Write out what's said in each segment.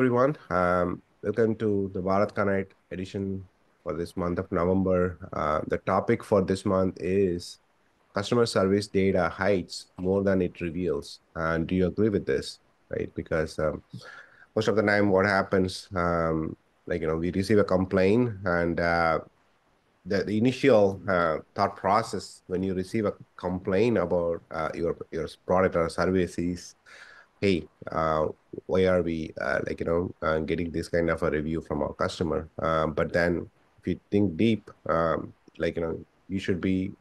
everyone. Welcome to the Bharat Connect edition for this month of November. The topic for this month is customer service data hides more than it reveals. And do you agree with this? Right? Because most of the time, what happens, we receive a complaint, and the initial thought process when you receive a complaint about your product or service is, hey, why are we getting this kind of a review from our customer? But then if you think deep, you should be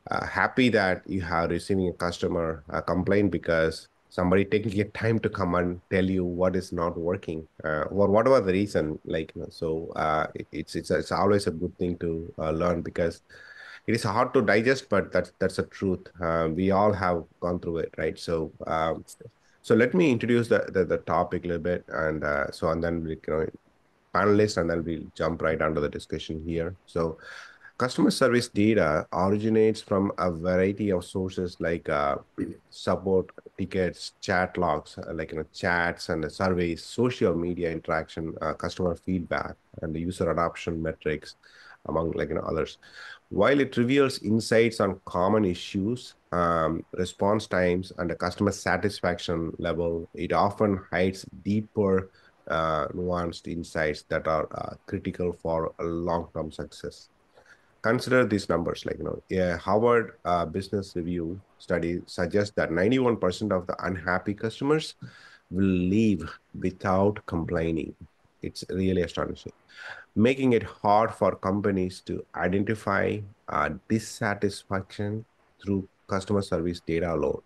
happy that you have receiving a customer complaint, because somebody taking a time to come and tell you what is not working, or whatever the reason. It's always a good thing to learn, because it is hard to digest, but that's the truth. We all have gone through it, right? So let me introduce the topic a little bit, and then we panelists, and then we'll jump right onto the discussion here. So customer service data originates from a variety of sources, like support tickets, chat logs, chats and surveys, social media interaction, customer feedback, and the user adoption metrics, among others. While it reveals insights on common issues, response times, and the customer satisfaction level, it often hides deeper, nuanced insights that are critical for a long-term success. Consider these numbers. A Harvard Business Review study suggests that 91% of the unhappy customers will leave without complaining. It's really astonishing, making it hard for companies to identify dissatisfaction through customer service data alone.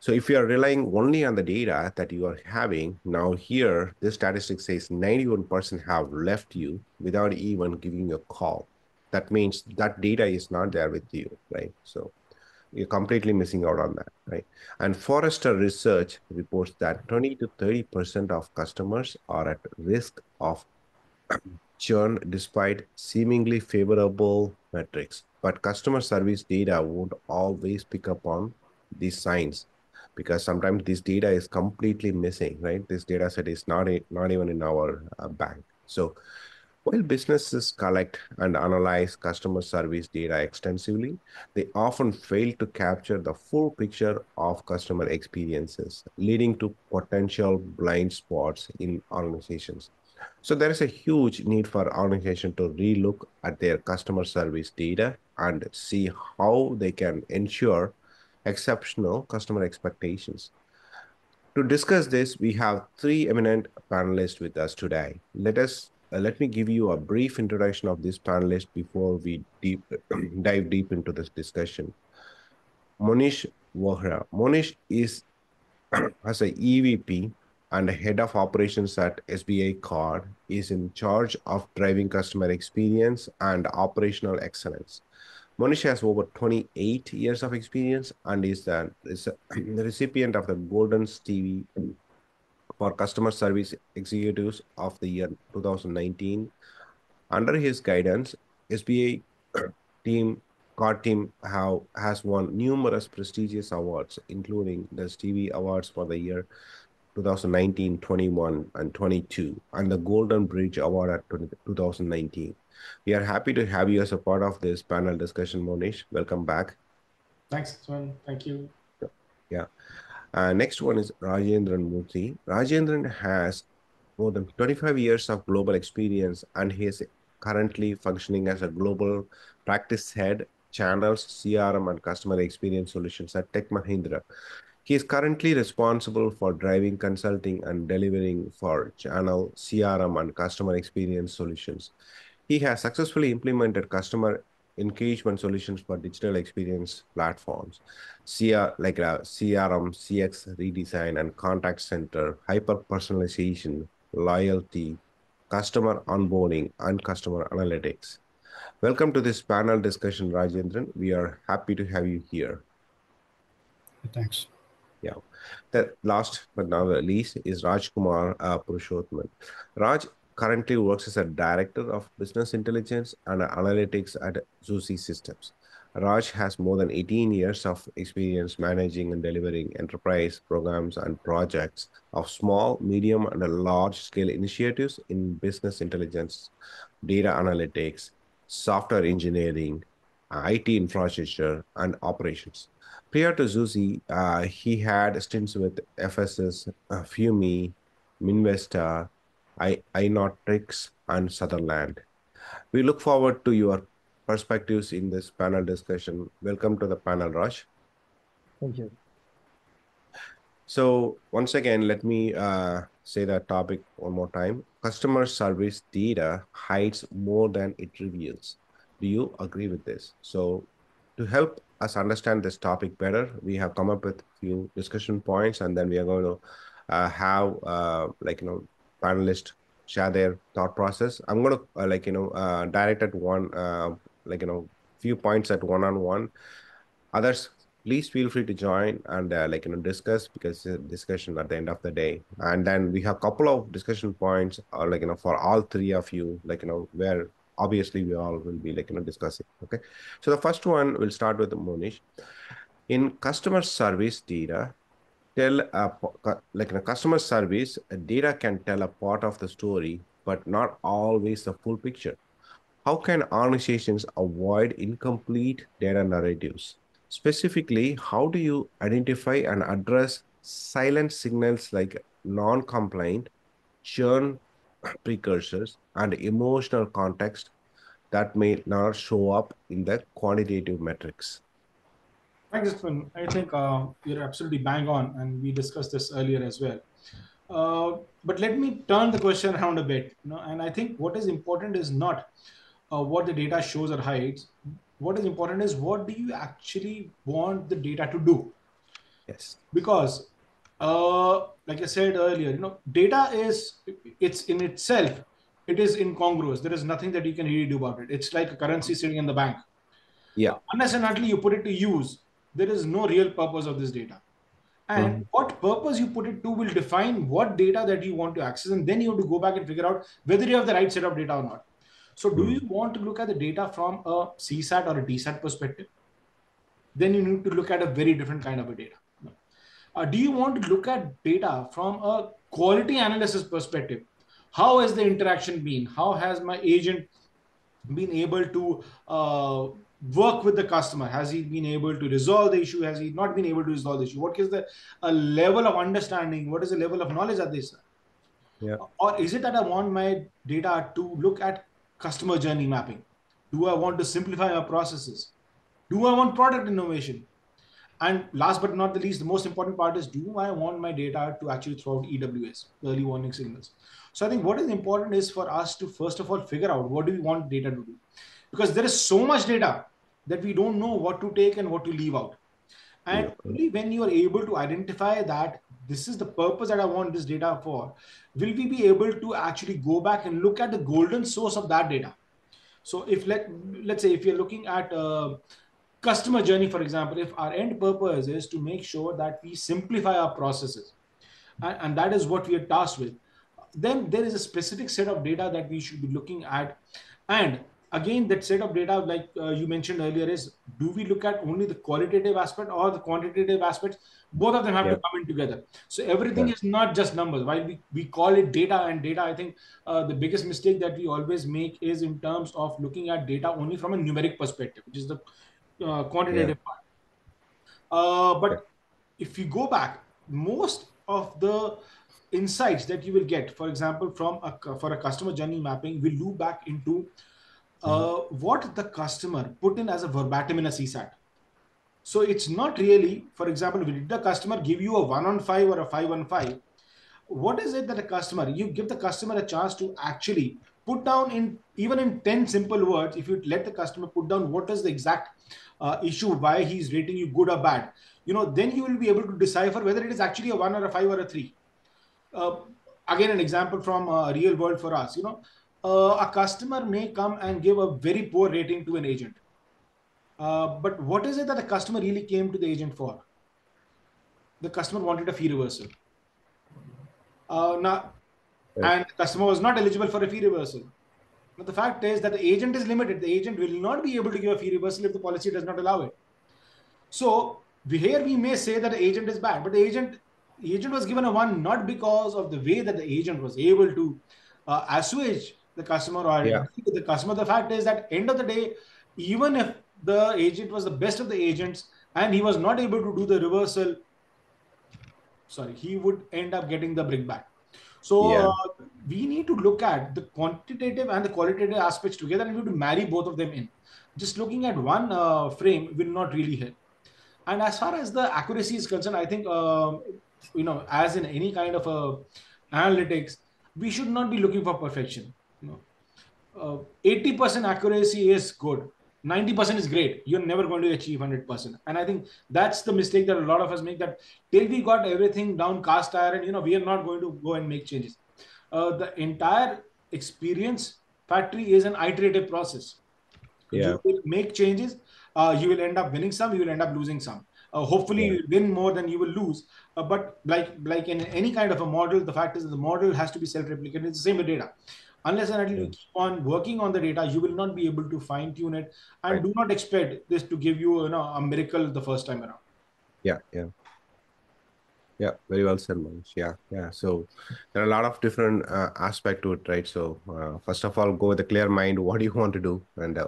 So if you are relying only on the data that you are having, now here, this statistic says 91% have left you without even giving you a call. That means that data is not there with you, right? So you're completely missing out on that, right? And Forrester Research reports that 20 to 30% of customers are at risk of churn despite seemingly favorable metrics. But customer service data won't always pick up on these signs, because sometimes this data is completely missing, right? This data set is not even in our bank. So while businesses collect and analyze customer service data extensively, they often fail to capture the full picture of customer experiences, leading to potential blind spots in organizations. So there is a huge need for organization to relook at their customer service data and see how they can ensure exceptional customer expectations. To discuss this, we have three eminent panelists with us today. Let me give you a brief introduction of this panelist before we dive deep into this discussion. Monish Vohra. Monish is as a EVP and head of operations at SBI Card, is in charge of driving customer experience and operational excellence. Monish has over 28 years of experience and the recipient of the Golden Stevie for Customer Service Executives of the year 2019. Under his guidance, SBA team card team has won numerous prestigious awards, including the Stevie Awards for the year 2019, 21, and 22, and the Golden Bridge Award at 2019. We are happy to have you as a part of this panel discussion, Monish. Welcome back. Thanks, Swan. Thank you. Yeah. Next one is Rajendran Murthy. Rajendran has more than 25 years of global experience, and he is currently functioning as a global practice head, channels, CRM, and customer experience solutions at Tech Mahindra. He is currently responsible for driving consulting and delivering for channel, CRM, and customer experience solutions. He has successfully implemented customer engagement solutions for digital experience platforms, CRM, CX redesign, and contact center, hyper personalization, loyalty, customer onboarding, and customer analytics. Welcome to this panel discussion, Rajendran. We are happy to have you here. Thanks. Yeah. The last but not the least is Rajkumar Purushothaman. Raj currently works as a director of business intelligence and analytics at Zuzi Systems. Raj has more than 18 years of experience managing and delivering enterprise programs and projects of small, medium, and large scale initiatives in business intelligence, data analytics, software engineering, IT infrastructure, and operations. Prior to Zuzi, he had stints with FSS, Fumi, Minvesta, Inotrix, and Sutherland. We look forward to your perspectives in this panel discussion. Welcome to the panel, Raj. Thank you. So once again, let me say that topic one more time. Customer service data hides more than it reveals. Do you agree with this? So to help us understand this topic better, we have come up with a few discussion points, and then we are going to have panelists share their thought process. I'm going to direct at one few points at one-on-one. Others, please feel free to join and discuss, because it's a discussion at the end of the day. And then we have a couple of discussion points for all three of you, where obviously we all will be discussing. Okay, so the first one, we'll start with Monish. In customer service data, customer service data can tell a part of the story, but not always the full picture. How can organizations avoid incomplete data narratives? Specifically, how do you identify and address silent signals like non-compliant, churn precursors, and emotional context that may not show up in the quantitative metrics? Thanks, Swin. I think you're absolutely bang on, and we discussed this earlier as well. But let me turn the question around a bit. And I think what is important is not what the data shows or hides. What is important is, what do you actually want the data to do? Yes. Because like I said earlier, data it's in itself, it is incongruous. There is nothing that you can really do about it. It's like a currency sitting in the bank. Yeah. Unless and until you put it to use, there is no real purpose of this data. And what purpose you put it to will define what data that you want to access. And then you have to go back and figure out whether you have the right set of data or not. So do you want to look at the data from a CSAT or a DSAT perspective? Then you need to look at a very different kind of a data. Do you want to look at data from a quality analysis perspective? How has the interaction been? How has my agent been able to work with the customer? Has he been able to resolve the issue? Has he not been able to resolve the issue? What is the level of understanding? What is the level of knowledge at this? Yeah. Or is it that I want my data to look at customer journey mapping? Do I want to simplify my processes? Do I want product innovation? And last but not the least, the most important part is, do I want my data to actually throw out EWS, early warning signals? So I think what is important is for us to first of all figure out what do we want data to do, because there is so much data that we don't know what to take and what to leave out. And only when you are able to identify that this is the purpose that I want this data for, will we be able to actually go back and look at the golden source of that data. So if let's say if you're looking at customer journey, for example, if our end purpose is to make sure that we simplify our processes, and that is what we are tasked with, then there is a specific set of data that we should be looking at. And again, that set of data, like you mentioned earlier, is, do we look at only the qualitative aspect or the quantitative aspects? Both of them have to come in together. So everything is not just numbers. While we call it data and data, I think the biggest mistake that we always make is in terms of looking at data only from a numeric perspective, which is the quantitative part. But if you go back, most of the insights that you will get, for example, for a customer journey mapping, will loop back into what the customer put in as a verbatim in a CSAT. So it's not really, for example, did the customer give you a 1 on 5 or a 5 on 5? What is it that you give the customer a chance to actually put down, even in 10 simple words, if you let the customer put down what is the exact issue, why he's rating you good or bad, then you will be able to decipher whether it is actually a 1 or a 5 or a 3. Again, an example from real world for us, a customer may come and give a very poor rating to an agent. But what is it that the customer really came to the agent for? The customer wanted a fee reversal. And the customer was not eligible for a fee reversal. But the fact is that the agent is limited. The agent will not be able to give a fee reversal if the policy does not allow it. So here we may say that the agent is bad, but the agent was given a one not because of the way that the agent was able to assuage the customer or deal Yeah. with the customer. The fact is that end of the day, even if the agent was the best of the agents and he was not able to do the reversal, sorry, he would end up getting the bring back. So Yeah. we need to look at the quantitative and the qualitative aspects together, and we need to marry both of them in. Just looking at one frame will not really help. And as far as the accuracy is concerned, I think as in any kind of analytics, we should not be looking for perfection. 80% accuracy is good. 90% is great. You're never going to achieve 100%. And I think that's the mistake that a lot of us make, that till we got everything down cast iron, we are not going to go and make changes. The entire experience factory is an iterative process. You Yeah. will make changes. You will end up winning some, you will end up losing some. Hopefully Yeah. you will win more than you will lose. But like in any kind of a model, the fact is that the model has to be self-replicating. It's the same with data. Unless and until you Yeah. keep on working on the data, you will not be able to fine tune it. And Right. do not expect this to give you, a miracle the first time around. Yeah. Yeah. Yeah, very well said, Manish. Yeah, yeah. So there are a lot of different aspect to it, right? So first of all, go with a clear mind. What do you want to do, and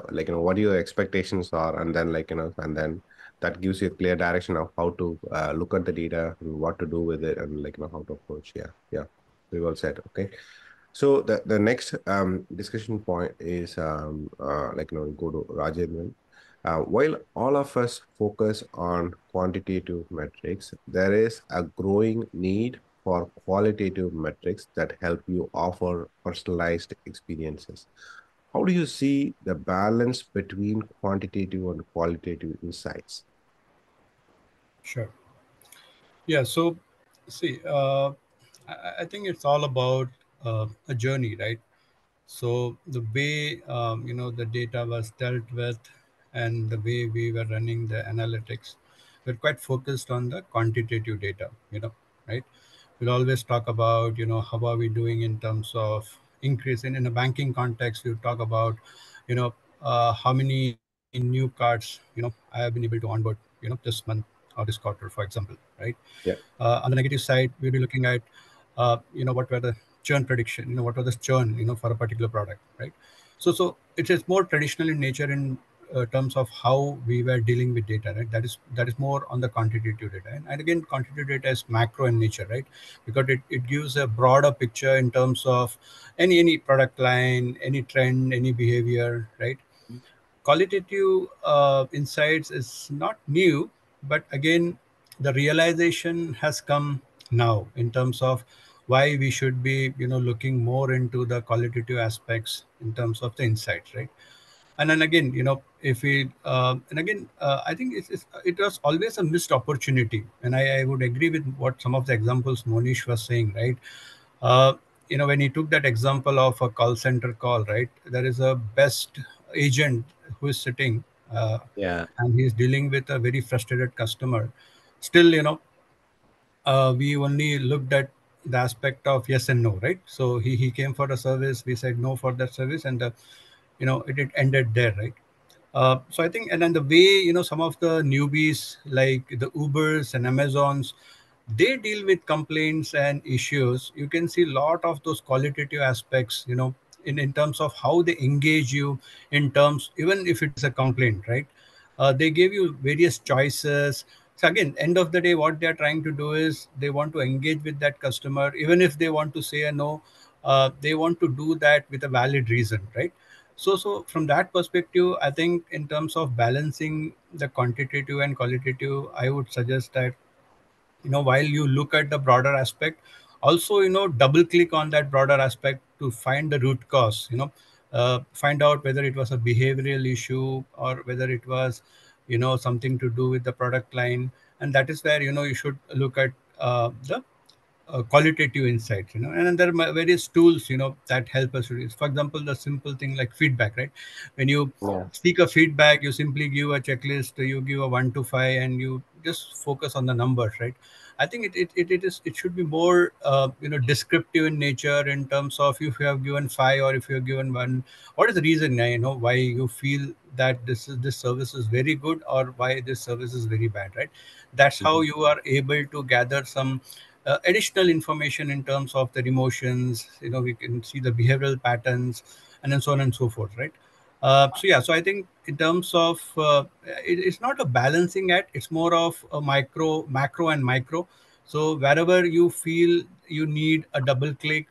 what your expectations are, and then and then that gives you a clear direction of how to look at the data and what to do with it, and how to approach. Yeah, yeah. Very well said. Okay. So the next discussion point is go to Rajendran. While all of us focus on quantitative metrics, there is a growing need for qualitative metrics that help you offer personalized experiences. How do you see the balance between quantitative and qualitative insights? Sure. Yeah. So, see, I think it's all about a journey, right? So the way the data was dealt with, and the way we were running the analytics, we're quite focused on the quantitative data. Right? We'll always talk about how are we doing in terms of increase in a banking context. We talk about how many new cards I have been able to onboard this month or this quarter, for example, right? Yeah, On the negative side, we'll be looking at what were the churn prediction, what was the churn for a particular product, right? So it is more traditional in nature in terms of how we were dealing with data, right? That is more on the quantitative data, and again, quantitative data is macro in nature, right? Because it gives a broader picture in terms of any product line, any trend, any behavior, right? Qualitative insights is not new, but again, the realization has come now in terms of why we should be looking more into the qualitative aspects in terms of the insights, right? And then again, if we and again I think it was always a missed opportunity, and I would agree with what some of the examples Monish was saying, right? uh, when he took that example of a call center call, right? There is a best agent who is sitting, yeah, and he's dealing with a very frustrated customer. Still, we only looked at the aspect of yes and no, right? So he came for the service, we said no for that service, and it ended there, right? So I think, and then the way some of the newbies like the Ubers and Amazons, they deal with complaints and issues. You can see a lot of those qualitative aspects, in terms of how they engage you, in terms, even if it is a complaint, right? They give you various choices. So again, end of the day, what they are trying to do is they want to engage with that customer. Even if they want to say a no, they want to do that with a valid reason, right? So from that perspective, I think in terms of balancing the quantitative and qualitative, I would suggest that while you look at the broader aspect, also double click on that broader aspect to find the root cause. Find out whether it was a behavioral issue or whether it was something to do with the product line, and that is where you should look at the qualitative insights, and then there are various tools that help us reduce, for example, the simple thing like feedback, right? When you yeah, seek a feedback, you simply give a checklist, you give a 1 to 5, and you just focus on the numbers, right? I think it should be more descriptive in nature, in terms of if you have given 5 or if you have given 1, what is the reason, why you feel that this service is very good or why this service is very bad, right? That's how Mhm. you are able to gather some additional information in terms of their emotions. We can see the behavioral patterns, and then so on and so forth, right? So yeah, so I think in terms of it's not a balancing act, it's more of a macro and micro. So wherever you feel you need a double click,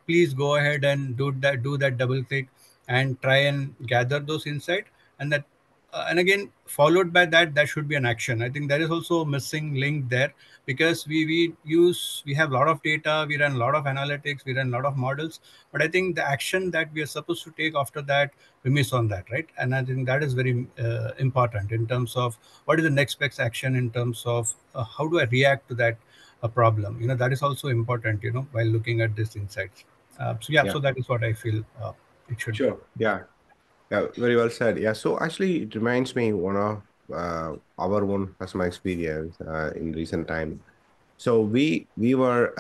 please go ahead and do that double click and try and gather those insight. And again, followed by that, there should be an action. I think there is also a missing link there, because we have a lot of data, we run a lot of analytics, we run a lot of models, but I think the action that we are supposed to take after that, we miss on that, right? And I think that is very important in terms of what is the next best action, in terms of how do I react to that problem. That is also important, while looking at these insights. So yeah, Yeah, so that is what I feel it should be. sure. Yeah, yeah, very well said. Yeah, so actually, it reminds me one of our own customer experience in recent time. So we were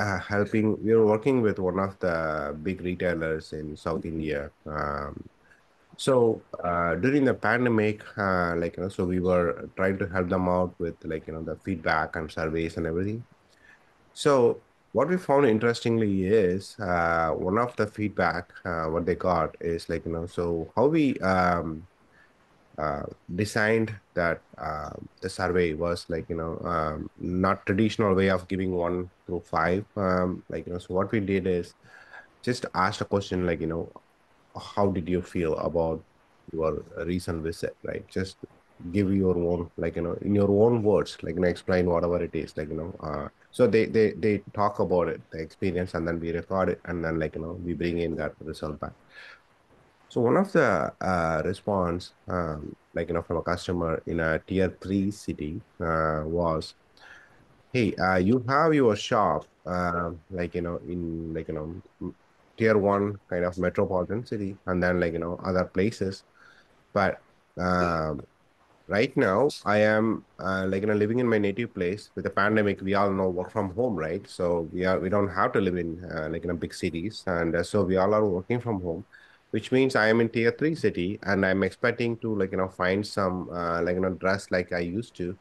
we were working with one of the big retailers in South India. So during the pandemic, so we were trying to help them out with the feedback and surveys and everything. So what we found interestingly is one of the feedback what they got is so how we uh, designed that the survey was not traditional way of giving 1 through 5. So what we did is just asked a question how did you feel about your recent visit, right? Just give your own in your own words explain whatever it is so they talk about it, the experience, and then we record it, and then we bring in that result back. So one of the response from a customer in a tier 3 city was, hey, you have your shop in tier 1 kind of metropolitan city, and then other places, but um, right now I am living in my native place. With the pandemic, we all know work from home, right? So we don't have to live in big cities, and so we all are working from home, which means I am in tier 3 city, and I'm expecting to find some dress like I used to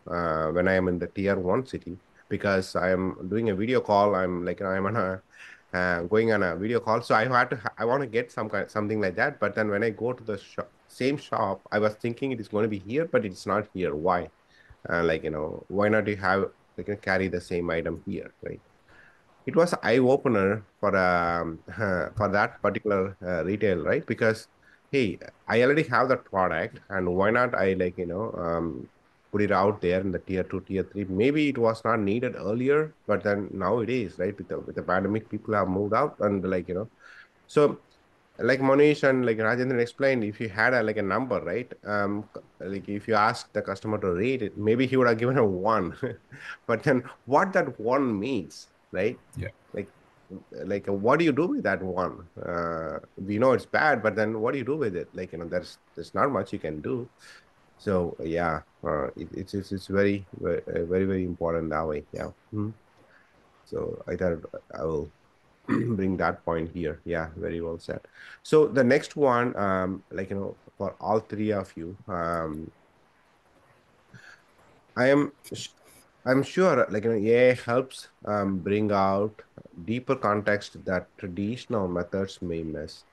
when I am in the tier 1 city, because I am doing a video call. I'm on a going on a video call, so I want to get something like that. But then when I go to the same shop, I was thinking it is going to be here, but it's not here. Why? Why not you have carry the same item here, right? It was an eye opener for for that particular retail, right? Because hey, I already have that product, and why not I put it out there in the tier 2, tier 3? Maybe it was not needed earlier, but then now it is, right? With the pandemic, people have moved out, and so like Manish and Rajendran explained, if you had a number, right? If you ask the customer to rate it, maybe he would have given a 1. But then what that 1 means, right? Yeah. Like what do you do with that 1? We know it's bad, but then what do you do with it? There's not much you can do. So yeah, it's very important that way. Yeah. Mhm. So I thought I will bring that point here. Yeah, very well said. So the next one, for all three of you, I am I'm sure AI helps bring out deeper context that traditional methods may miss.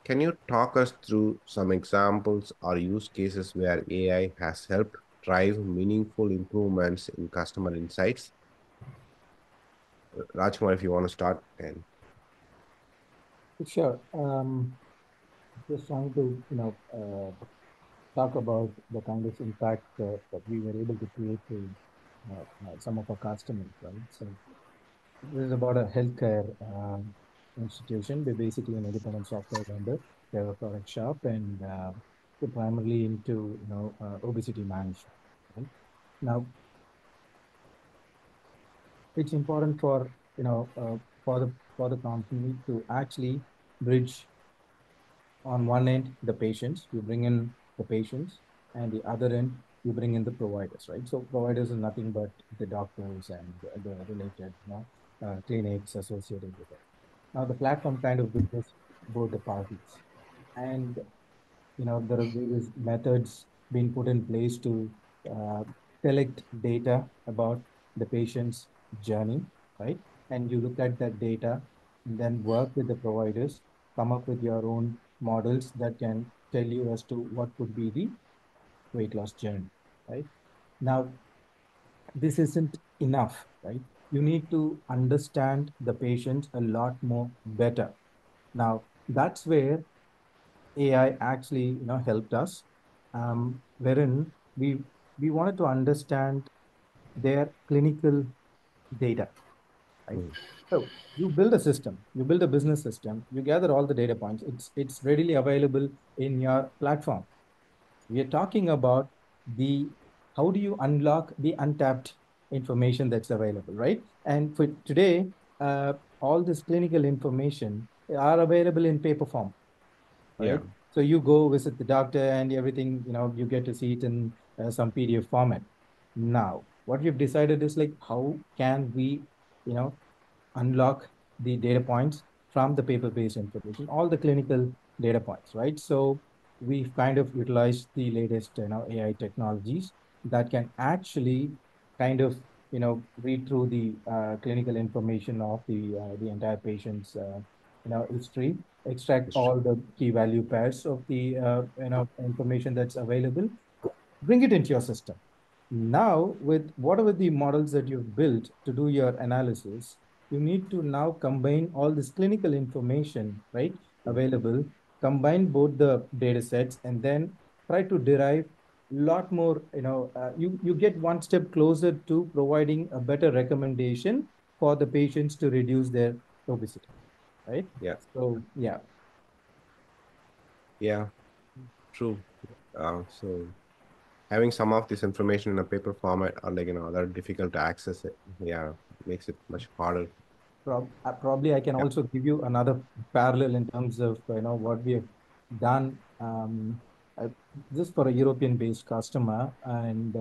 Can you talk us through some examples or use cases where AI has helped drive meaningful improvements in customer insights? Rajkumar, if you want to start, and Sure. Just trying to, talk about the kind of impact that we were able to create to some of our customers, right? So this is about a healthcare institution. They're basically an independent software vendor. They have a product shop, and they're primarily into, obesity management. Right? Now, it's important for, for the company to actually bridge on one end the patients. You bring in the patients, and the other end you bring in the providers, right? So providers are nothing but the doctors and the related, clinics associated with it. Now the platform kind of bridges both the parties, and there are various methods being put in place to uh, collect data about the patient's journey, right? And you look at that data and then work with the providers, come up with your own models that can tell you as to what could be the weight loss journey, right? Now, this isn't enough, right? You need to understand the patient a lot more better. Now, that's where AI actually, helped us, wherein we wanted to understand their clinical data, right? Mm. So you build a system, you build a business system, you gather all the data points. It's readily available in your platform. We are talking about the how do you unlock the untapped information that's available, right? And for today, all this clinical information are available in paper form, Yeah. right? So you go visit the doctor and everything, you get to see it in some PDF format. Now, what we've decided is like, how can we, you know, unlock the data points from the paper-based information, all the clinical data points, right? So we've kind of utilized the latest, AI technologies that can actually kind of, read through the clinical information of the entire patient's, history, extract It's all the key value pairs of the, information that's available, bring it into your system. Now, with whatever the models that you've built to do your analysis, you need to now combine all this clinical information, right, true. available, combine both the data sets, and then try to derive a lot more, you get one step closer to providing a better recommendation for the patients to reduce their obesity, right? Yeah. So, yeah. Yeah. True. So having some of this information in a paper format or like they're difficult to access it. Yeah, makes it much harder. Probably I can Yeah. also give you another parallel in terms of what we have done, uh, just for a European-based customer, and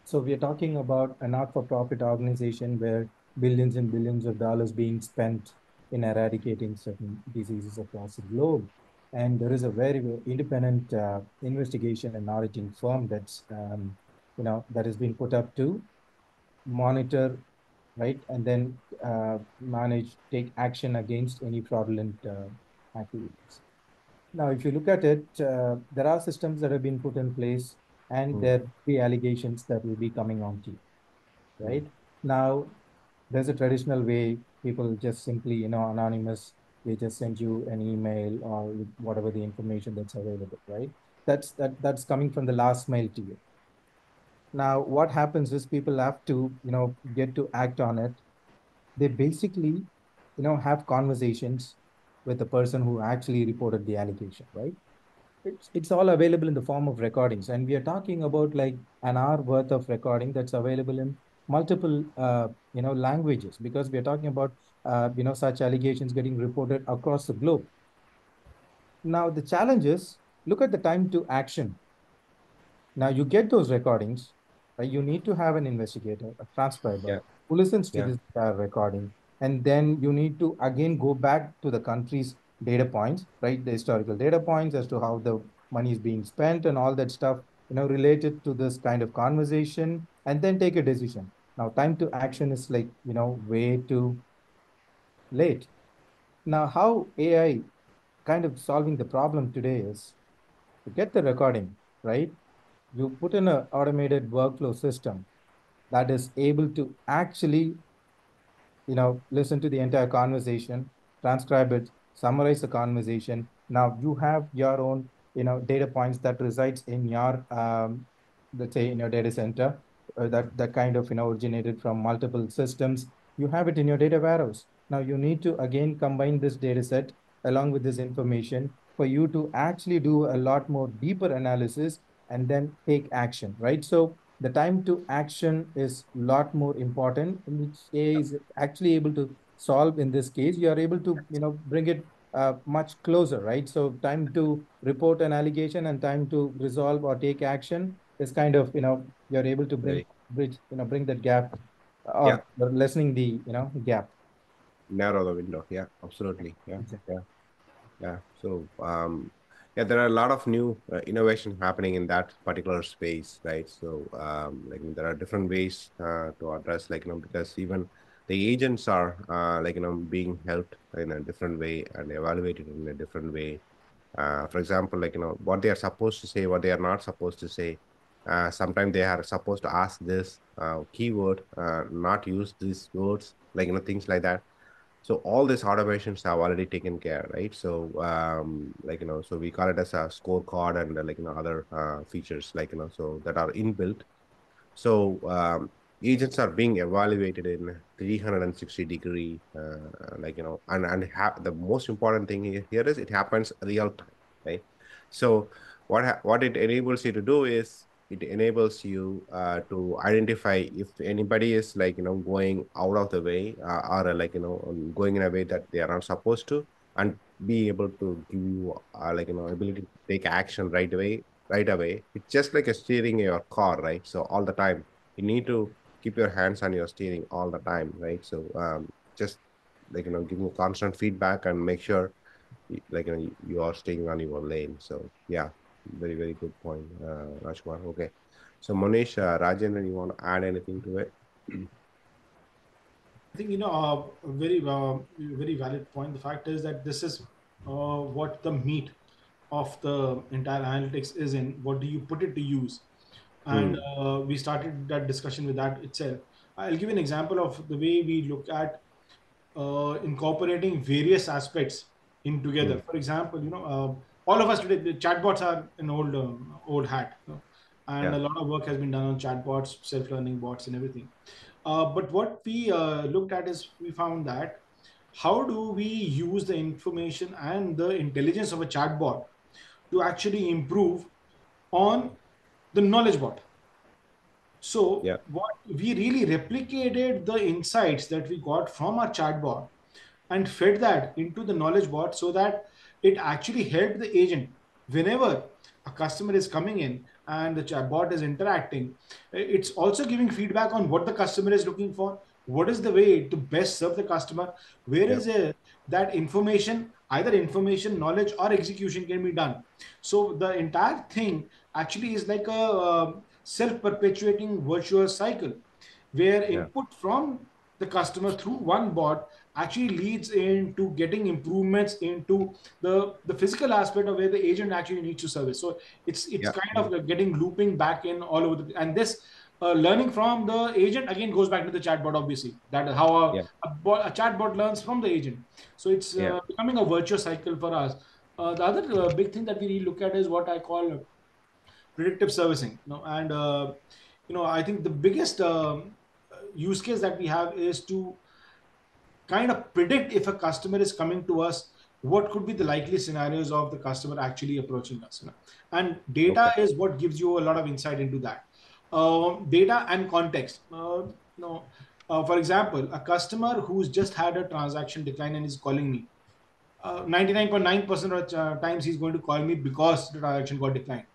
so we are talking about a not-for-profit organization where billions and billions of dollars being spent in eradicating certain diseases across the globe. And there is a very independent investigation and auditing firm that has been put up to monitor, right, and then take action against any fraudulent activities. Now, if you look at it, there are systems that have been put in place, and Mm. there will be allegations that will be coming on to you, Mm. right? Now, there's a traditional way people just simply, anonymous, they just send you an email or whatever the information that's available, right? That's coming from the last mile to you. Now, what happens is people have to, get to act on it. They basically, have conversations with the person who actually reported the allegation, right? It's all available in the form of recordings, and we are talking about like an hour worth of recording that's available in multiple, languages, because we are talking about, such allegations getting reported across the globe. Now, the challenge is, look at the time to action. Now you get those recordings, right? You need to have an investigator, a transcriber, Yeah. who listens to Yeah. this recording. And then you need to again go back to the country's data points, right? The historical data points as to how the money is being spent and all that stuff, related to this kind of conversation, and then take a decision. Now, time to action is like, way too late. Now, how AI kind of solving the problem today is to get the recording, right? You put in an automated workflow system that is able to actually, listen to the entire conversation, transcribe it, summarize the conversation. Now you have your own, data points that resides in your, let's say, in your data center, that kind of, originated from multiple systems. You have it in your data warehouse. Now you need to again combine this data set along with this information for you to actually do a lot more deeper analysis and then take action, right? So the time to action is a lot more important, which AI is actually able to solve in this case. You are able to, bring it much closer, right? So time to report an allegation and time to resolve or take action is kind of, you're able to bring that gap, Yeah, or lessening the, gap. narrow the window. Yeah, absolutely. Yeah, Exactly. yeah, yeah. So, yeah, there are a lot of new innovation happening in that particular space, right? So, like there are different ways to address, like because even the agents are like being helped in a different way and evaluated in a different way. For example, like what they are supposed to say, what they are not supposed to say. Sometimes they are supposed to ask this keyword, not use these words, like things like that. So all these automations have already taken care, right? So like so we call it as a scorecard and like other features, like so that are inbuilt. So agents are being evaluated in 360-degree, like the most important thing here is it happens real time, right? So what it enables you to do is it enables you to identify if anybody is like going out of the way, or like going in a way that they are not supposed to, and be able to give you like ability to take action right away. It's just like a steering your car, right? So all the time you need to keep your hands on your steering all the time, right? So just like giving constant feedback and make sure like you are staying on your lane. So yeah, very very good point, Rajkumar. Okay, so Monish, Rajendra, you want to add anything to it? I think a very valid point. The fact is that this is what the meat of the entire analytics is in. What do you put it to use? And Hmm. we started that discussion with that itself. I'll give you an example of the way we look at incorporating various aspects in Hmm. together. For example, all of us today, the chatbots are an old hat, and Yeah. a lot of work has been done on chatbots, self-learning bots, and everything. But what we looked at is we found that how do we use the information and the intelligence of a chatbot to actually improve on the knowledge bot. So Yeah. what we really replicated the insights that we got from our chatbot and fed that into the knowledge bot so that it actually helped the agent whenever a customer is coming in and the chatbot is interacting. It's also giving feedback on what the customer is looking for, what is the way to best serve the customer, where Yeah. is it that information, either information, knowledge, or execution can be done. So the entire thing actually is like a self-perpetuating virtuous cycle where Yeah. input from the customer through one bot actually leads into getting improvements into the physical aspect of where the agent actually needs to service. So it's Yeah. kind Yeah. of getting looping back in all over the, and this learning from the agent again goes back to the chatbot, obviously that is how Yeah. a chatbot learns from the agent. So it's Yeah. becoming a virtuous cycle for us. The other big thing that we really look at is what I call predictive servicing. And I think the biggest use case that we have is to kind of predict if a customer is coming to us, what could be the likely scenarios of the customer actually approaching us. And Okay. data is what gives you a lot of insight into that. Data and context. For example, a customer who's just had a transaction decline and is calling me, 99.9% of times he's going to call me because the transaction got declined.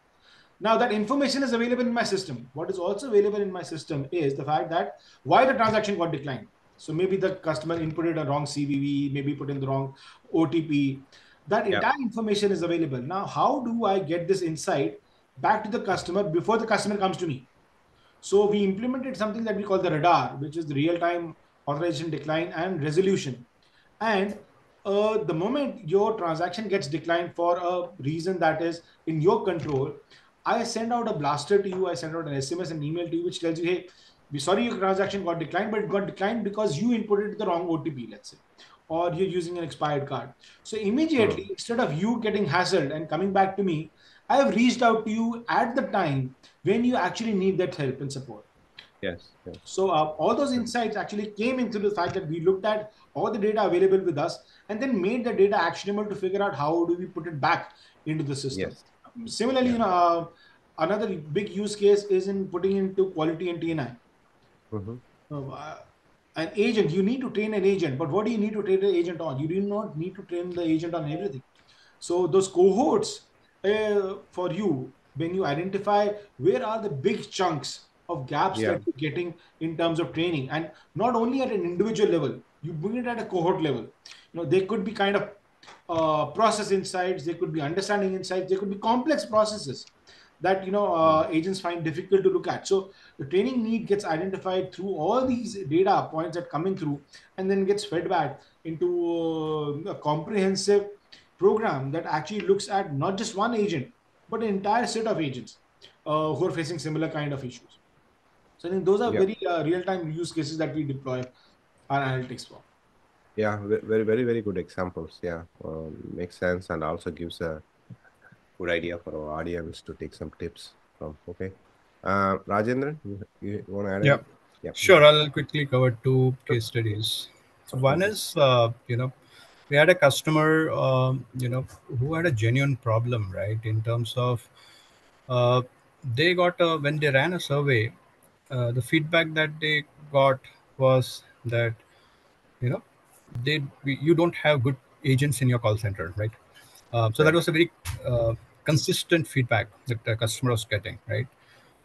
Now that information is available in my system. What is also available in my system is the fact that why the transaction got declined. So maybe the customer inputted a wrong CVV, maybe put in the wrong OTP. That Yeah. entire information is available. Now, how do I get this insight back to the customer before the customer comes to me? So we implemented something that we call the radar, which is the real-time authorization decline and resolution. And the moment your transaction gets declined for a reason that is in your control, I send out a blaster to you. I send out an SMS and email to you, which tells you, hey, we sorry your transaction got declined, but it got declined because you inputted the wrong OTP, let's say, or you're using an expired card. So Hmm. immediately, instead of you getting hassled and coming back to me, I have reached out to you at the time when you actually need that help and support. Yes. Yes. So all those insights actually came into the fact that we looked at all the data available with us and then made the data actionable to figure out how do we put it back into the system. Yes. Similarly, Yeah. another big use case is in putting into quality and TNI. Mm-hmm. Uh, an agent, you need to train an agent, but what do you need to train an agent on? You do not need to train the agent on everything. So those cohorts for you when you identify where are the big chunks of gaps Yeah. that you're getting in terms of training, and not only at an individual level, you bring it at a cohort level. They could be kind of process insights, they could be understanding insights, they could be complex processes that agents find difficult to look at. So the training need gets identified through all these data points that coming through, and then gets fed back into a comprehensive program that actually looks at not just one agent but an entire set of agents who are facing similar kind of issues. So I think those are Yeah. very real-time use cases that we deploy our analytics for. Yeah. Very, very, very good examples. Yeah. Makes sense and also gives a good idea for our audience to take some tips from. Okay. Rajendran, you want to add Yeah, any? Yeah. sure. I'll quickly cover two case studies. So one Mhm. is, we had a customer, who had a genuine problem, right? In terms of, uh, they got when they ran a survey, the feedback that they got was that, you know, you don't have good agents in your call center, right? So that Yeah. was a very consistent feedback that the customer was getting, right?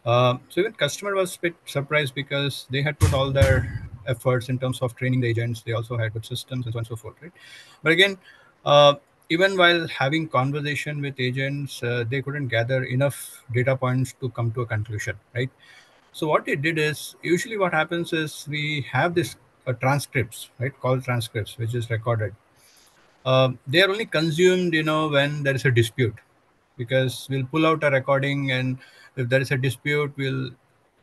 So even customer was a bit surprised because they had put all their efforts in terms of training the agents. They also had good systems and so on and so forth, right? But again, uh, even while having conversation with agents, they couldn't gather enough data points to come to a conclusion, right? So what they did is, usually what happens is we have this transcripts, right? Call transcripts, which is recorded. They are only consumed, when there is a dispute, because we'll pull out a recording, and if there is a dispute, we'll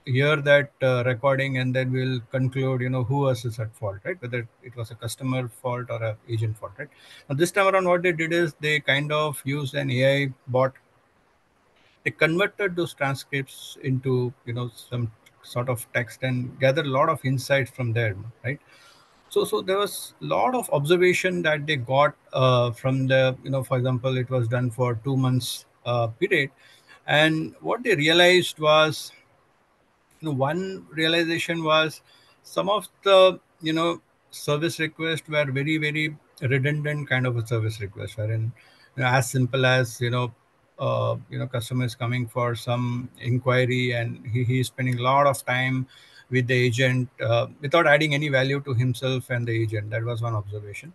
hear that recording, and then we'll conclude, who was at fault, right? Whether it was a customer fault or a agent fault, right? Now this time around, what they did is they kind of used an AI bot. They converted those transcripts into, some sort of text and gathered a lot of insights from there, right? So there was a lot of observation that they got from the, for example, it was done for 2 months period. And what they realized was, one realization was, some of the, service requests were very, very redundant kind of a service request, wherein, as simple as, customer is coming for some inquiry, and he's spending a lot of time with the agent without adding any value to himself and the agent. That was one observation.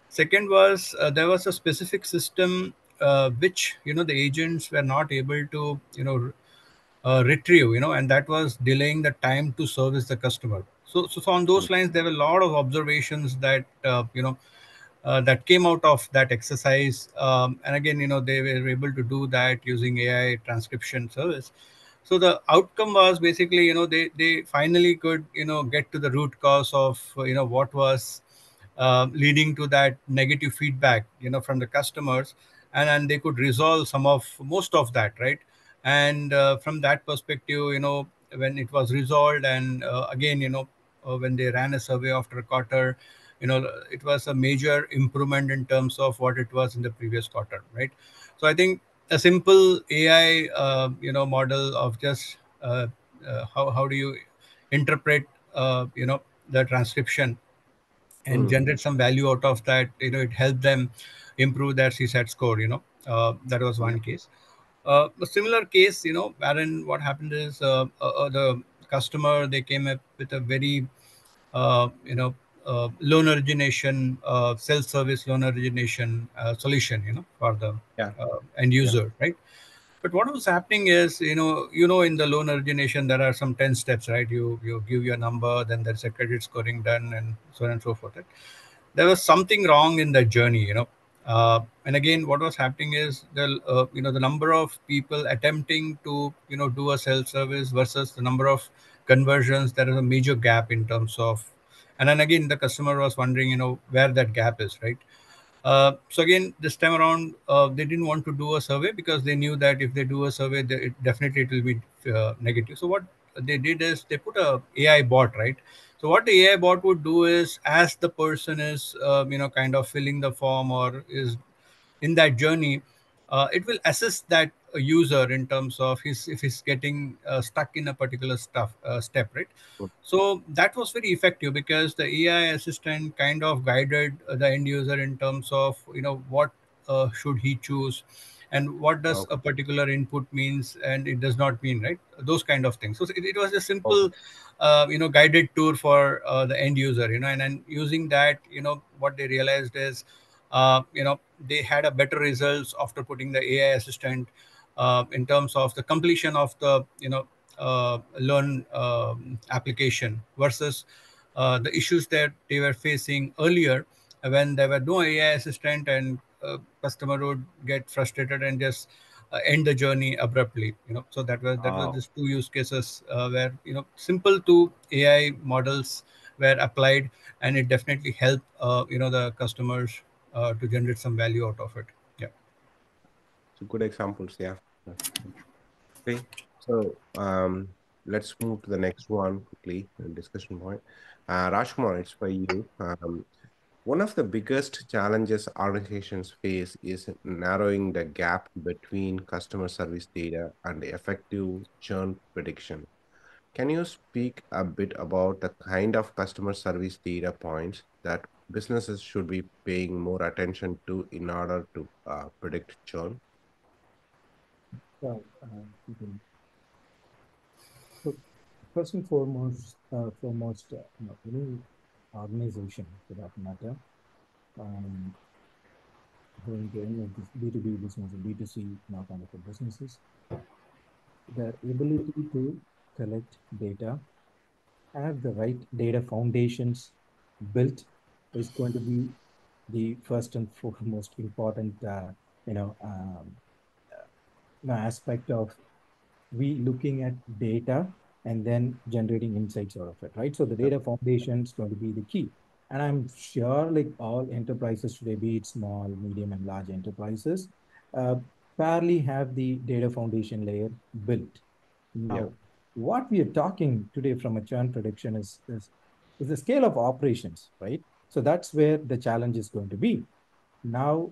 Second was, there was a specific system which, the agents were not able to, retrieve, and that was delaying the time to service the customer. So on those lines, there were a lot of observations that, that came out of that exercise. And again, they were able to do that using AI transcription service. So the outcome was basically, they finally could, get to the root cause of, what was leading to that negative feedback, from the customers, and they could resolve most of that, right? And from that perspective, when it was resolved, and again, when they ran a survey after a quarter, it was a major improvement in terms of what it was in the previous quarter, right? So I think a simple AI, model of just how do you interpret, the transcription and Mm. generate some value out of that, it helped them improve their CSAT score. That was Yeah. one case. A similar case, wherein what happened is, the customer, they came up with a very, loan origination, self-service loan origination solution, for the Yeah. end Yeah. user, right? But what was happening is, in the loan origination, there are some 10 steps, right? You give your number, then there's a credit scoring done, and so on and so forth. Right? There was something wrong in that journey, and again, what was happening is, the number of people attempting to, do a self service versus the number of conversions. There is a major gap in terms of, and then again, the customer was wondering, where that gap is, right? So again, this time around, they didn't want to do a survey, because they knew that if they do a survey, definitely it will be negative. So what they did is, they put a AI bot, right? So what the AI bot would do is, as the person is, kind of filling the form or is in that journey, it will assess that user in terms of if he's getting stuck in a particular step, right? Mm. So that was very effective, because the AI assistant kind of guided the end user in terms of, what should he choose, and what does Okay. a particular input means and it does not mean, right? Those kind of things. So it was a Okay. simple guided tour for the end user, and then using that, what they realized is they had a better results after putting the AI assistant in terms of the completion of the learn application versus the issues that they were facing earlier when there were no AI assistant, and customer would get frustrated and just end the journey abruptly. So that was just two use cases where simple to AI models were applied, and it definitely helped the customers to generate some value out of it. Yeah. So good examples. Yeah. Okay. So let's move to the next one quickly, discussion point. Rajkumar, it's for you. One of the biggest challenges organizations face is narrowing the gap between customer service data and effective churn prediction. Can you speak a bit about the kind of customer service data points that businesses should be paying more attention to in order to predict churn? So, so first and foremost, any organization for that matter, um, going to any of this B2B business or B2C kind of a businesses, the ability to collect data, have the right data foundations built is going to be the first and foremost important, you know, um, aspect of we looking at data and then generating insights out of it, right? So the Yeah. data foundation is going to be the key. And I'm sure like all enterprises today, be it small, medium, and large enterprises, uh, fairly have the data foundation layer built. Yeah. Now, what we are talking today from a churn prediction is the scale of operations, right? So that's where the challenge is going to be. Now,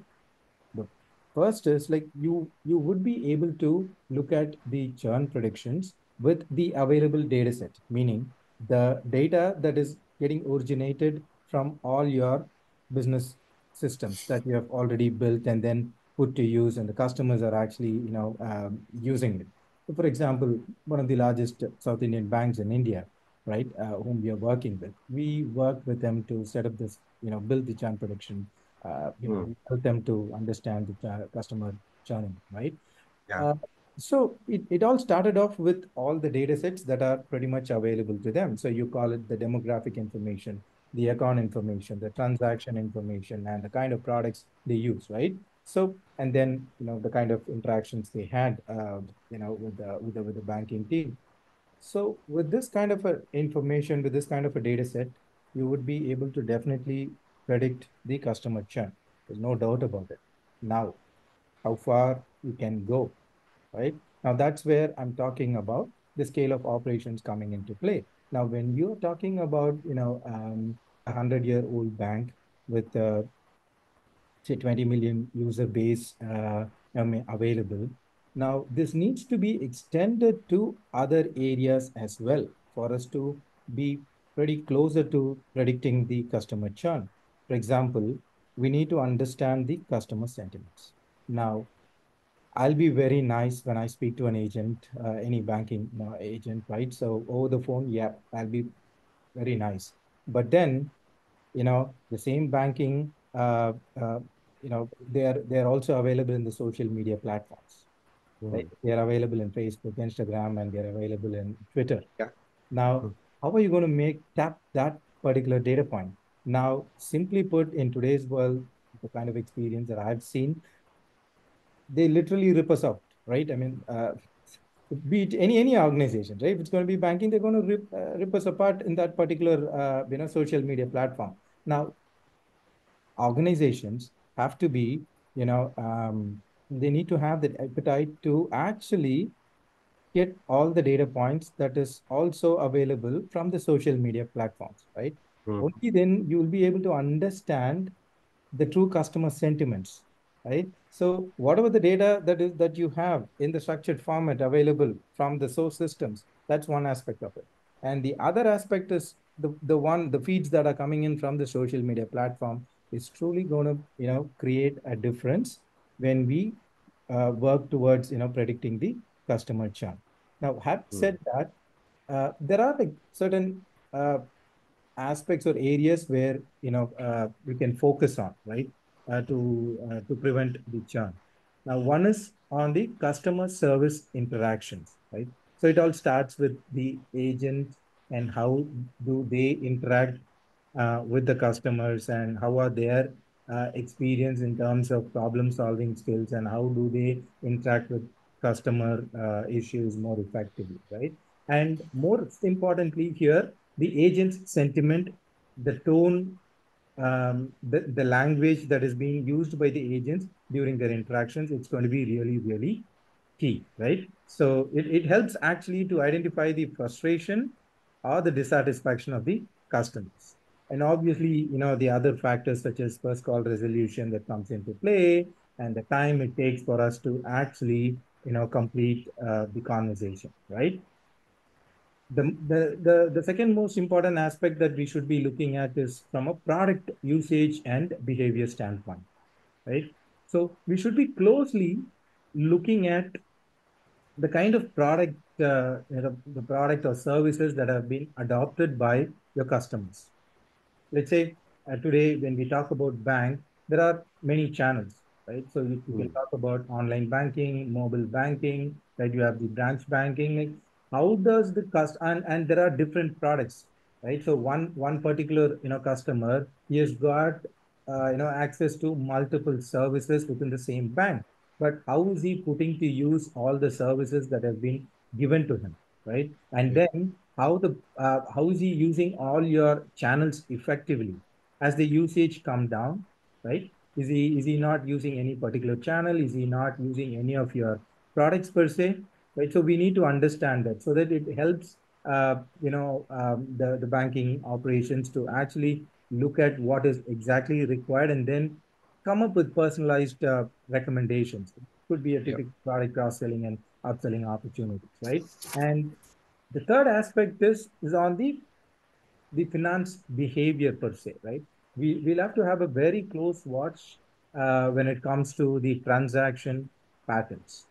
the first is like you would be able to look at the churn predictions with the available data set, meaning the data that is getting originated from all your business systems that you have already built and then put to use, and the customers are actually using it. So for example, one of the largest South Indian banks in India, right, whom we are working with, we worked with them to set up this, build the churn prediction, Hmm. help them to understand the customer churning, right? Yeah. Uh, so it all started off with all the data sets that are pretty much available to them. So you call it the demographic information, the account information, the transaction information, and the kind of products they use, right? So, and then, the kind of interactions they had, with the banking team. So with this kind of a information, with this kind of a data set, you would be able to definitely predict the customer churn. There's no doubt about it. Now, how far you can go, right? Now that's where I'm talking about the scale of operations coming into play. Now, when you're talking about, 100-year-old bank with say 20 million user base available. Now, this needs to be extended to other areas as well for us to be pretty closer to predicting the customer churn. For example, we need to understand the customer sentiments. Now, I'll be very nice when I speak to an agent, any banking agent, right? So over the phone, yeah, I'll be very nice. But then the same banking they're also available in the social media platforms, right? Hmm. They're available in Facebook, Instagram, and they're available in Twitter. Yeah. Now, Hmm. how are you going to tap that particular data point? Now, simply put, in today's world, the kind of experience that I've seen, they literally rip us out, right? I mean, be it any organization, right? If it's going to be banking, they're going to rip us apart in that particular social media platform. Now, organizations have to be, they need to have that appetite to actually get all the data points that is also available from the social media platforms, right? Hmm. Only then you will be able to understand the true customer sentiments, right? So whatever the data that you have in the structured format available from the source systems, that's one aspect of it. And the other aspect is the feeds that are coming in from the social media platform is truly going to, create a difference when we work towards predicting the customer churn. Now, having said that, there are like certain aspects or areas where we can focus on, right, to prevent the churn. Now, one is on the customer service interactions, right? So it all starts with the agent and how do they interact with the customers, and how are their experience in terms of problem solving skills, and how do they interact with customer issues more effectively, right? And more importantly here, the agent's sentiment, the tone, the language that is being used by the agents during their interactions, it's going to be really, really key, right? So it helps actually to identify the frustration or the dissatisfaction of the customers. And obviously, the other factors such as first call resolution that comes into play, and the time it takes for us to actually, complete the conversation, right? The second most important aspect that we should be looking at is from a product usage and behavior standpoint, right? So we should be closely looking at the kind of product, the product or services that have been adopted by your customers. Let's say today when we talk about bank, there are many channels, right? So you can talk about online banking, mobile banking, right? You have the branch banking. Like, how does the and there are different products, right? So one particular customer, he has got access to multiple services within the same bank, but how is he putting to use all the services that have been given to him, right? And then how is he using all your channels effectively as the usage come down, right? Is he not using any particular channel? Is he not using any of your products per se, right? So we need to understand that so that it helps the banking operations to actually look at what is exactly required, and then come up with personalized recommendations. It could be a typical product cross-selling and upselling opportunities, right? And the third aspect is on the finance behavior per se, right? We'll have to have a very close watch when it comes to the transaction patterns,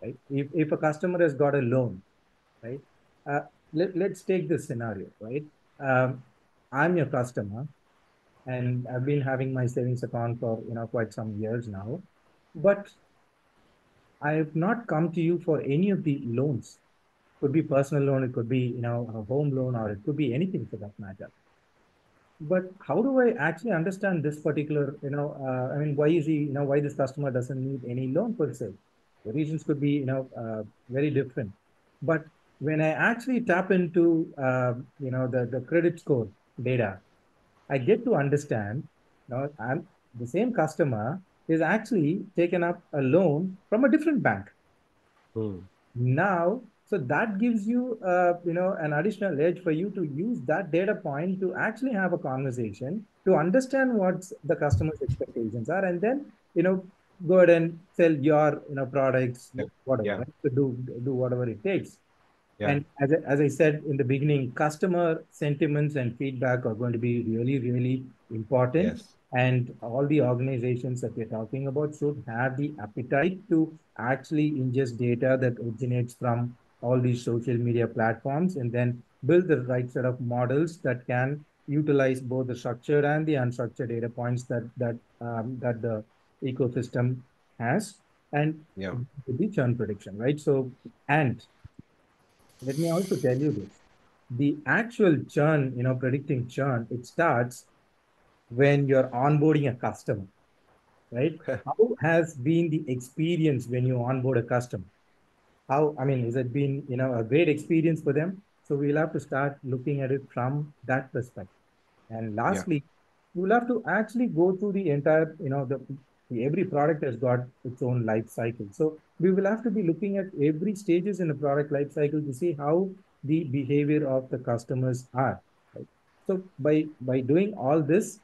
right? If a customer has got a loan, right? Uh, let's take this scenario, right? I'm your customer, and I've been having my savings account for quite some years now, but I have not come to you for any of the loans. Could be personal loan, it could be a home loan, or it could be anything for that matter. But how do I actually understand this particular, I mean, why is he, why this customer doesn't need any loan per se? The reasons could be, very different. But when I actually tap into, the credit score data, I get to understand, I'm the same customer is actually taken up a loan from a different bank. Now, so that gives you, an additional edge for you to use that data point to actually have a conversation to understand what the customer's expectations are, and then, go ahead and sell your, products, whatever, Yeah. right? To do whatever it takes. Yeah. And as I said in the beginning, customer sentiments and feedback are going to be really, really important. Yes. And all the organizations that we're talking about should have the appetite to actually ingest data that originates from all these social media platforms, and then build the right set of models that can utilize both the structured and the unstructured data points that the ecosystem has, and Yeah. the churn prediction, right? So, and let me also tell you this. The actual churn, predicting churn, it starts when you're onboarding a customer, right? How has been the experience when you onboard a customer? How, I mean, has it been, a great experience for them? So we'll have to start looking at it from that perspective. And Yeah. lastly, you'll have to actually go through the entire, every product has got its own life cycle. So we will have to be looking at every stages in a product life cycle to see how the behavior of the customers are. Right? So by doing all this,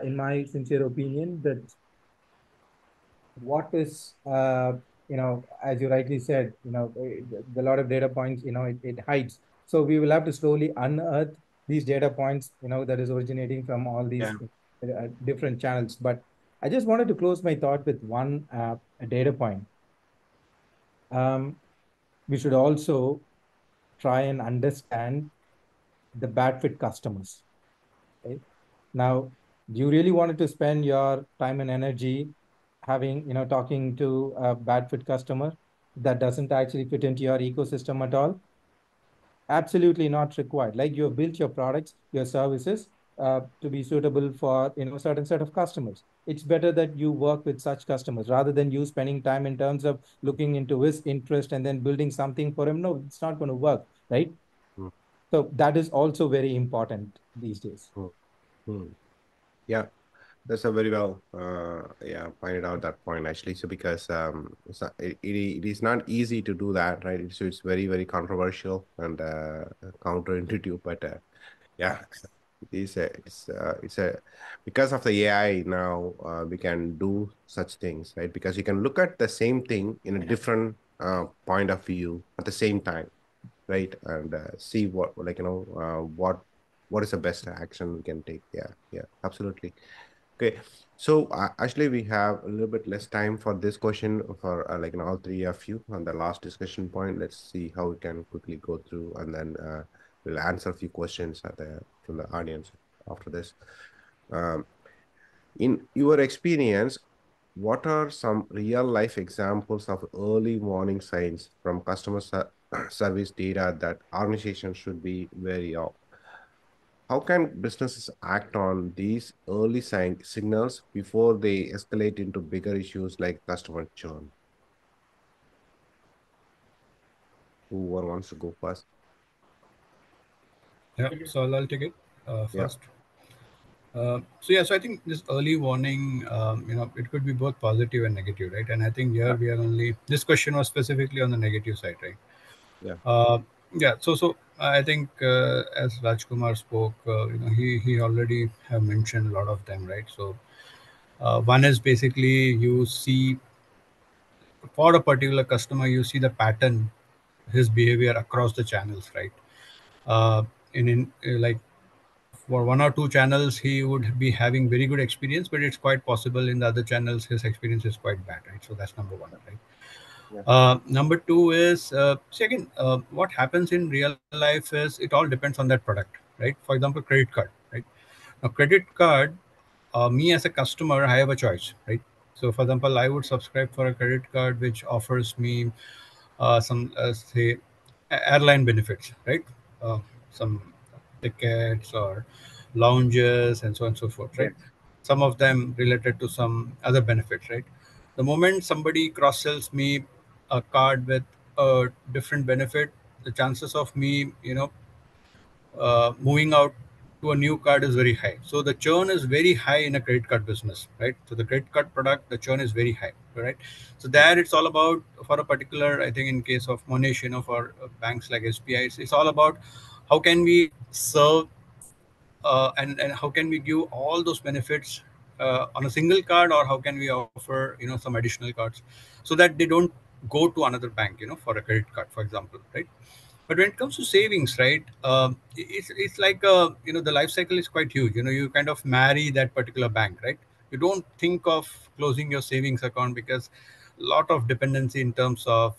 in my sincere opinion, that what is as you rightly said, the lot of data points, it hides. So we will have to slowly unearth these data points, that is originating from all these Yeah. different channels. But I just wanted to close my thought with one data point. we should also try and understand the bad fit customers. Right? Now, do you really wanted to spend your time and energy having, talking to a bad fit customer that doesn't actually fit into your ecosystem at all? Absolutely not required. Like, you have built your products, your services to be suitable for a certain set of customers. It's better that you work with such customers rather than you spending time in terms of looking into his interest and then building something for him. No, it's not going to work, right? mm, So that is also very important these days. mm, mm. Yeah, that's a very well, yeah, pointed out that point actually. So because it is not easy to do that, right? So it's very, very controversial and counterintuitive. But yeah, it's a because of the AI now, we can do such things, right? Because you can look at the same thing in a different point of view at the same time, right? And see what, like, what is the best action we can take. Yeah, yeah, absolutely. Okay, so actually we have a little bit less time for this question for like all three of you on the last discussion point. Let's see how we can quickly go through, and then we'll answer a few questions from the audience after this. Um, in your experience, what are some real life examples of early warning signs from service data that organizations should be wary of? How can businesses act on these early signals before they escalate into bigger issues like customer churn? Who wants to go first? Yeah, so I'll take it Yeah, first. So I think this early warning, it could be both positive and negative, right? And I think here yeah, we are only, this question was specifically on the negative side, right? yeah, Uh, yeah, so I think as Rajkumar spoke, he already have mentioned a lot of them, right? So one is basically you see for a particular customer, you see the pattern, his behavior across the channels, right? Like for one or two channels, he would be having very good experience, but it's quite possible in the other channels his experience is quite bad, right? So that's number one, right? yeah, Number two is second, what happens in real life is it all depends on that product, right? For example, credit card, right? Now, credit card, me as a customer, I have a choice, right? So, for example, I would subscribe for a credit card which offers me some, say, airline benefits, right? Some tickets or lounges and so on and so forth, right? yes, Some of them related to some other benefits, right? The moment somebody cross sells me a card with a different benefit, the chances of me, moving out to a new card is very high. So the churn is very high in a credit card business, right? So the credit card product, the churn is very high, right? So there it's all about for a particular, I think in case of Monesh, for banks like SBI, it's all about how can we serve and how can we give all those benefits on a single card, or how can we offer some additional cards so that they don't go to another bank for a credit card, for example, right? But when it comes to savings, right, it's like the life cycle is quite huge. You kind of marry that particular bank, right? You don't think of closing your savings account because a lot of dependency in terms of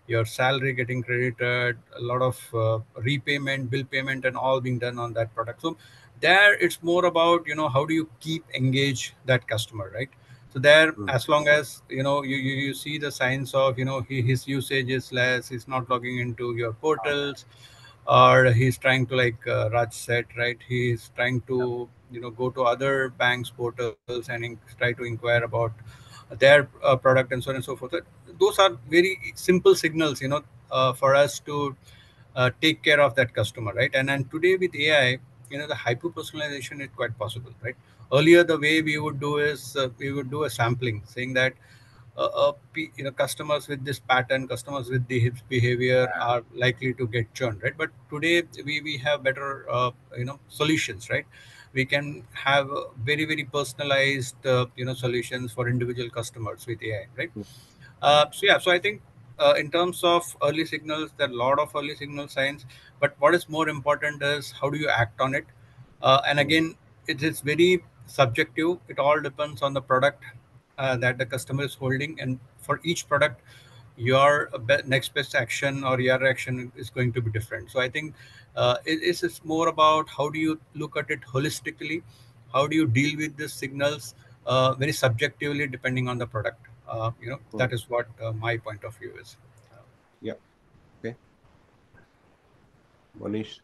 your salary getting credited, a lot of repayment, bill payment, and all being done on that product. So there, it's more about how do you keep engage that customer, right? So there, mm, as long as you see the signs of his usage is less, he's not logging into your portals, or he's trying to, like Raj said, right, he's trying yeah, to go to other banks portals and try to inquire about their product and so on and so forth. Those are very simple signals for us to take care of that customer, right? And today with AI, the hyper personalization is quite possible, right? Earlier, the way we would do is we would do a sampling saying that customers with this pattern, customers with this behavior are likely to get churned, right? But today we have better solutions, right? We can have very very personalized solutions for individual customers with AI, right? mm, So I think in terms of early signals, there are a lot of early signal signs. But what is more important is how do you act on it? And mm, again, it is very subjective. It all depends on the product that the customer is holding, and for each product, your next best action or your action is going to be different. So I think it's more about how do you look at it holistically, how do you deal with the signals very subjectively depending on the product. That is what my point of view is. Yeah. Okay. Manish,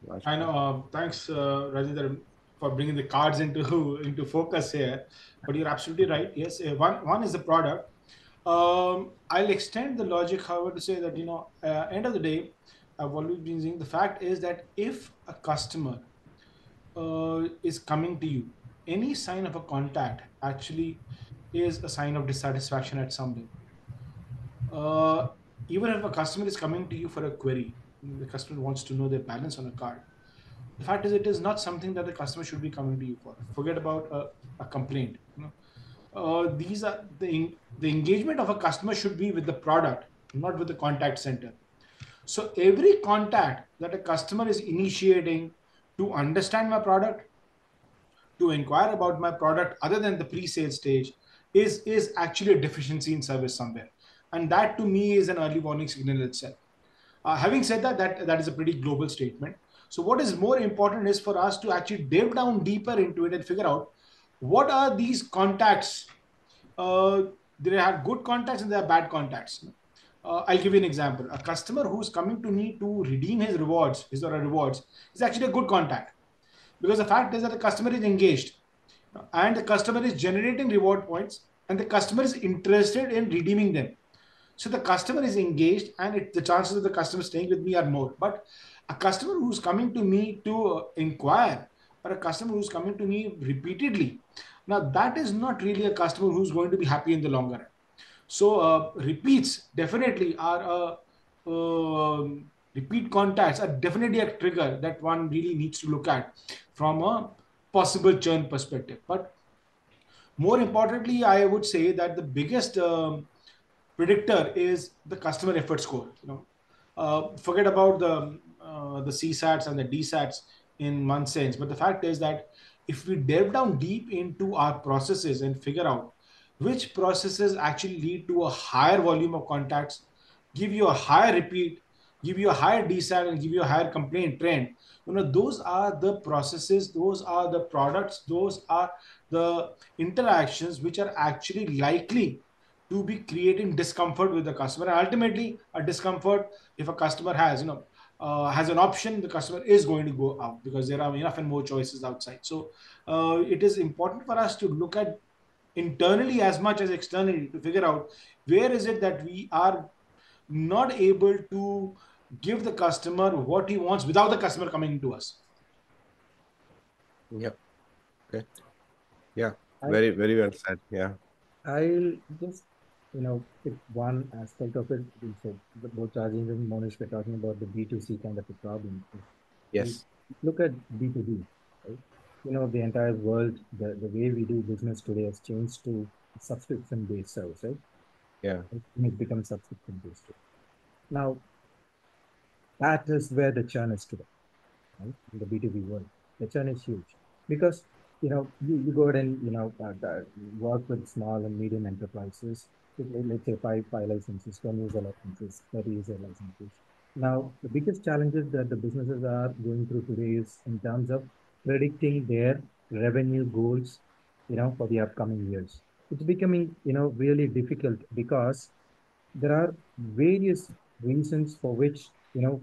last I point. know. Thanks, Rajendra, for bringing the cards into into focus here. But you're absolutely right. Yes, one is the product. I'll extend the logic, however, to say that end of the day, I've always been saying the fact is that if a customer is coming to you, any sign of a contact actually is a sign of dissatisfaction at some level. Uh, Even if a customer is coming to you for a query, the customer wants to know their balance on a card. The fact is, it is not something that the customer should be coming to you for. Forget about a complaint. These are the engagement of a customer should be with the product, not with the contact center. So every contact that a customer is initiating to understand my product, to inquire about my product other than the pre-sale stage, is actually a deficiency in service somewhere, and that to me is an early warning signal itself. Having said that, that is a pretty global statement. So what is more important is for us to actually delve down deeper into it and figure out what are these contacts. uh, they have good contacts and they have bad contacts. I'll give you an example. A customer who's coming to me to redeem his or her rewards, is actually a good contact, because the fact is that the customer is engaged and the customer is generating reward points and the customer is interested in redeeming them. So the customer is engaged and the chances of the customer staying with me are more. But a customer who's coming to me to inquire, or a customer who's coming to me repeatedly, now that is not really a customer who's going to be happy in the longer run. So repeats definitely are repeat contacts are definitely a trigger that one really needs to look at from a possible churn perspective. But more importantly, I would say that the biggest predictor is the customer effort score. Forget about the CSATs and the DSATs in one sense, but the fact is that if we delve down deep into our processes and figure out which processes actually lead to a higher volume of contacts, give you a higher repeat, give you a higher DSAT, and give you a higher complaint trend, those are the processes, those are the products, those are the interactions which are actually likely to be creating discomfort with the customer. And ultimately, a discomfort, if a customer has an option, the customer is going to go out because there are enough and more choices outside. So it is important for us to look at internally as much as externally to figure out where is it that we are not able to give the customer what he wants without the customer coming to us. Yeah. Okay. Yeah. I, Very, very well said. Yeah. I'll just, pick one aspect of it. We said both Rajendra and Monish were talking about the B2C kind of a problem. We Yes. look at B2B, right? The entire world, the way we do business today has changed to subscription-based service, right? Yeah. It becomes subscription-based. Now, that is where the churn is today, right? In the B2B world, the churn is huge because you go ahead and work with small and medium enterprises. Let's say five licenses, 10 user licenses, 30 user licenses. Now, the biggest challenges that the businesses are going through today is in terms of predicting their revenue goals, for the upcoming years. It's becoming really difficult because there are various reasons for which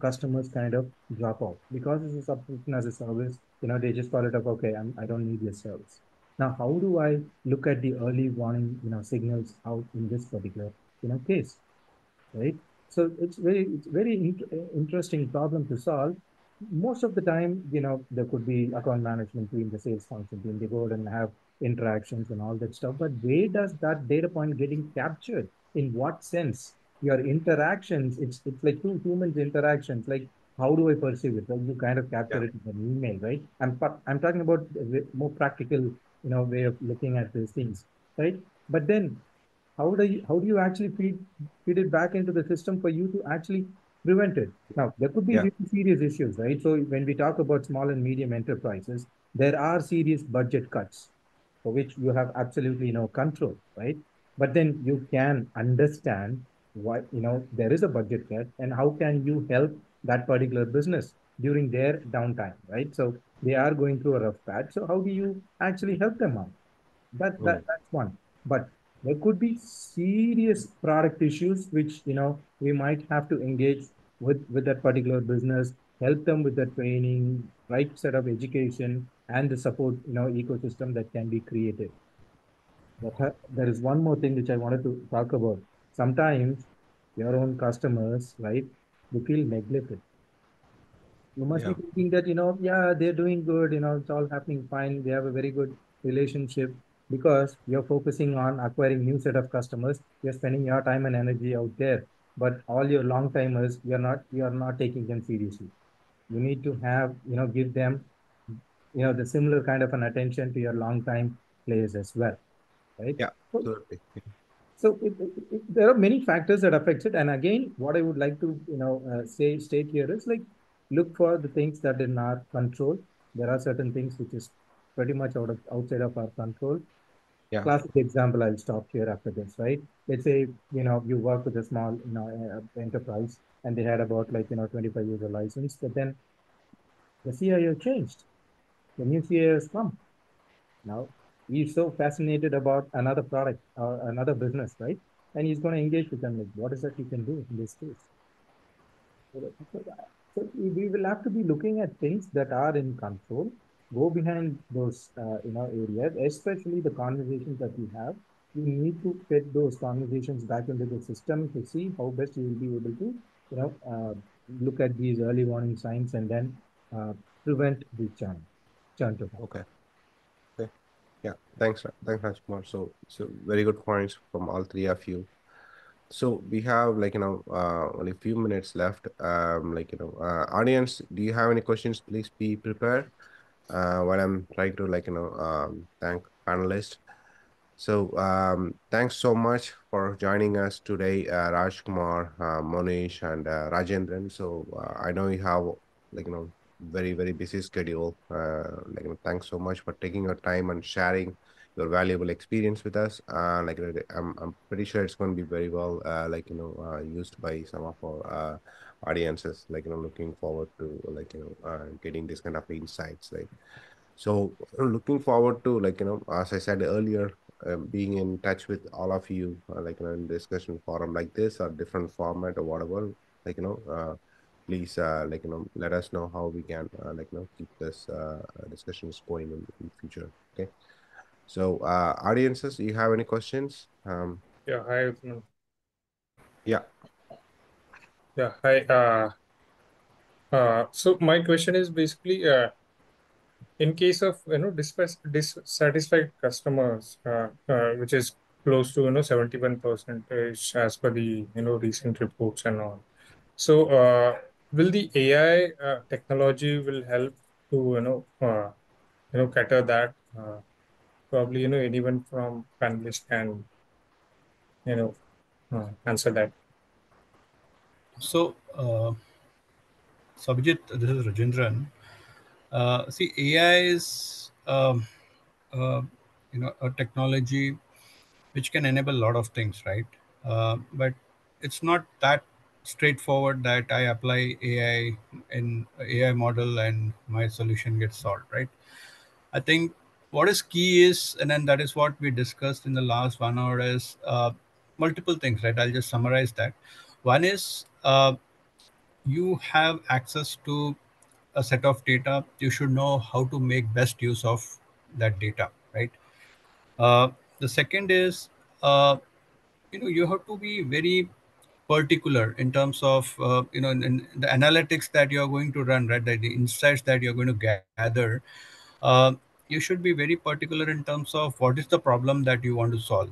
customers kind of drop off because it's a subscription as a service. They just call it up. Okay, I don't need your service. Now, how do I look at the early warning signals out in this particular case? Right? So it's very interesting problem to solve. Most of the time, there could be account management team, the sales function team, they go out and have interactions and all that stuff. But where does that data point getting captured? In what sense? Your interactions, it's like two humans interactions. Like how do I perceive it? Like you kind of Yeah. capture it in an email, right? I'm talking about a more practical, way of looking at these things, right? But then how do you actually feed it back into the system for you to actually prevent it? Now, there could be Yeah. really serious issues, right? So when we talk about small and medium enterprises, there are serious budget cuts for which you have absolutely no control, right? But then you can understand Why, there is a budget cut, and how can you help that particular business during their downtime, right? So they are going through a rough patch. So how do you actually help them out? That's one. But there could be serious product issues which we might have to engage with that particular business, help them with the training, right set of education, and the support ecosystem that can be created. There is one more thing which I wanted to talk about. Sometimes your own customers, right, they feel neglected. You must be Yeah. thinking that, yeah, they're doing good, it's all happening fine. They have a very good relationship because you're focusing on acquiring new set of customers. You're spending your time and energy out there. But all your long timers, you're not taking them seriously. You need to have, give them, the similar kind of an attention to your long time players as well, right? Yeah. So Absolutely. there are many factors that affects it. And again, what I would like to state here is like look for the things that in our control. There are certain things which is pretty much outside of our control. Yeah. Classic example. I'll stop here after this. Right? Let's say you work with a small enterprise and they had about 25 years of license, but then the CIO changed. The new CIO has come now. He's so fascinated about another product or another business, right? And he's going to engage with them. Like, what is that you can do in this case? So we will have to be looking at things that are in control, go behind those areas, especially the conversations that we have. We need to fit those conversations back into the system to see how best you will be able to, look at these early warning signs and then prevent the churn to happen. Okay. Okay. Yeah. Thanks, Rajkumar. So very good points from all three of you. So we have only a few minutes left. Audience, do you have any questions? Please be prepared. While I'm trying to thank panelists. So thanks so much for joining us today, Rajkumar, Monish, and Rajendran. So I know you have very very busy schedule. Thanks so much for taking your time and sharing your valuable experience with us. I'm pretty sure it's going to be very well used by some of our audiences. Looking forward to getting this kind of insights. Right. So looking forward to as I said earlier, being in touch with all of you in discussion forum like this or different format or whatever. Please let us know how we can keep this discussions going in future. Okay. So audiences, you have any questions? Yeah, hi. Yeah. Yeah, hi. So my question is basically, in case of dissatisfied customers, which is close to 71% as per the recent reports and all. So will the AI technology will help to cater that? Probably anyone from panelists can you know answer that. So, Sabjit, this is Rajendran. See, AI is a technology which can enable a lot of things, right? But it's not that straightforward that I apply AI in AI model and my solution gets solved, right? I think what is key is, and then that is what we discussed in the last 1 hour is multiple things, right? I'll just summarize that. One is you have access to a set of data. You should know how to make best use of that data, right? The second is you have to be very particular in terms of in the analytics that you're going to run, right? The insights that you're going to gather. uh, you should be very particular in terms of what is the problem that you want to solve.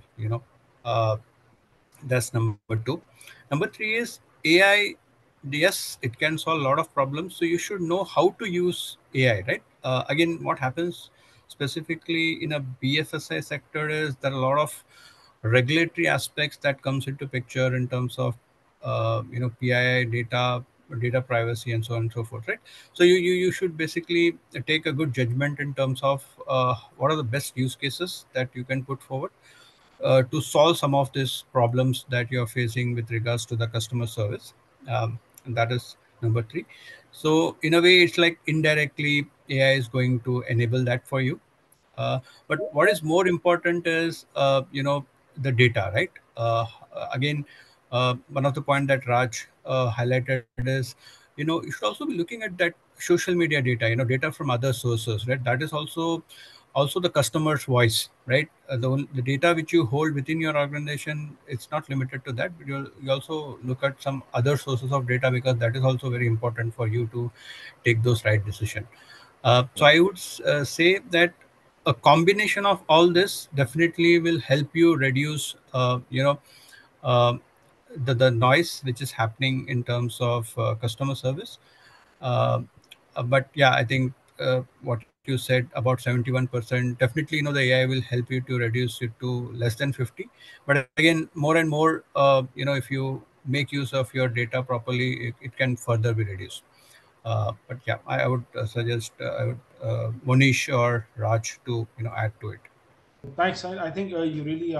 Uh, that's number two. Number three is AI. Yes, it can solve a lot of problems. So you should know how to use AI, right? Again, what happens specifically in a BFSI sector is there are a lot of regulatory aspects that comes into picture in terms of PII data, data privacy, and so on and so forth, right? So you should basically take a good judgment in terms of what are the best use cases that you can put forward. to solve some of these problems that you're facing with regards to the customer service. And that is number three. So in a way, it's like indirectly AI is going to enable that for you. But what is more important is, the data, right? Again, one of the point that Raj highlighted is, you should also be looking at that social media data, data from other sources, right? That is also the customer's voice, right? The data which you hold within your organization, it's not limited to that, but you also look at some other sources of data, because that is also very important for you to take those right decisions. So I would say that a combination of all this definitely will help you reduce, uh, the noise which is happening in terms of customer service. Uh, but yeah, I think what you said about 71%, definitely, the AI will help you to reduce it to less than 50. But again, more and more, if you make use of your data properly, it can further be reduced. But yeah, I would suggest Monish or Raj to add to it. Thanks. I think you really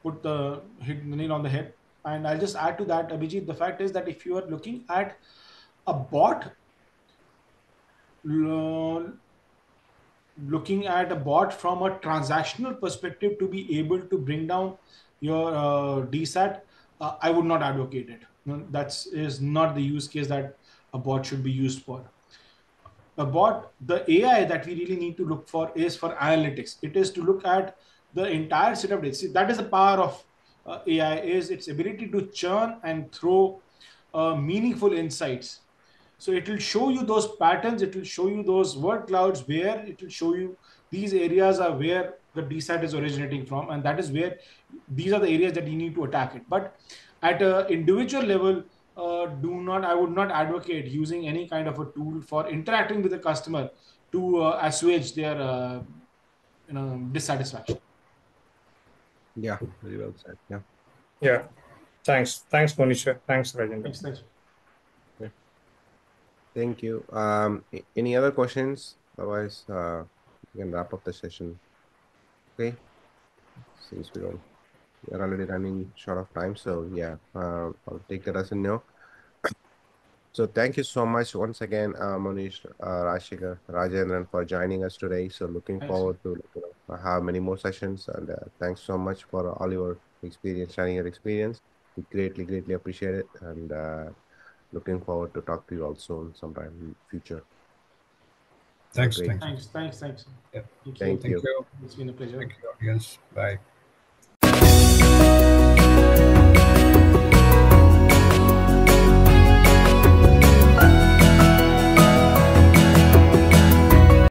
hit the nail on the head. And I'll just add to that, Abhijit. The fact is that if you are looking at a bot, lo- looking at a bot from a transactional perspective to be able to bring down your DSAT, I would not advocate it. No, that is not the use case that a bot should be used for. The AI that we really need to look for is for analytics. It is to look at the entire set of data. See, that is the power of AI, is its ability to churn and throw meaningful insights. So it will show you those patterns, it will show you those word clouds, where it will show you these areas are where the DSAT is originating from, and that is where these are the areas that you need to attack it. But at an individual level, I would not advocate using any kind of a tool for interacting with the customer to assuage their dissatisfaction. Yeah, very well said. Yeah. Yeah. Thanks, Monisha. Thanks, Rajendra. Thanks. Yeah. Thank you. Any other questions? Otherwise, we can wrap up the session. Okay. Since we're already running short of time, so yeah, I'll take that as a no. So thank you so much once again, Monish, Rashika, Rajendran, for joining us today. So looking Thanks. forward to have many more sessions, and thanks so much for all your experience, sharing your experience. We greatly appreciate it, and looking forward to talk to you all soon, sometime in future. Have a Thanks. great. Thanks. Thanks. Yeah. Thank you. Thank Thank you. you. It's been a pleasure. Thank you, audience. Bye.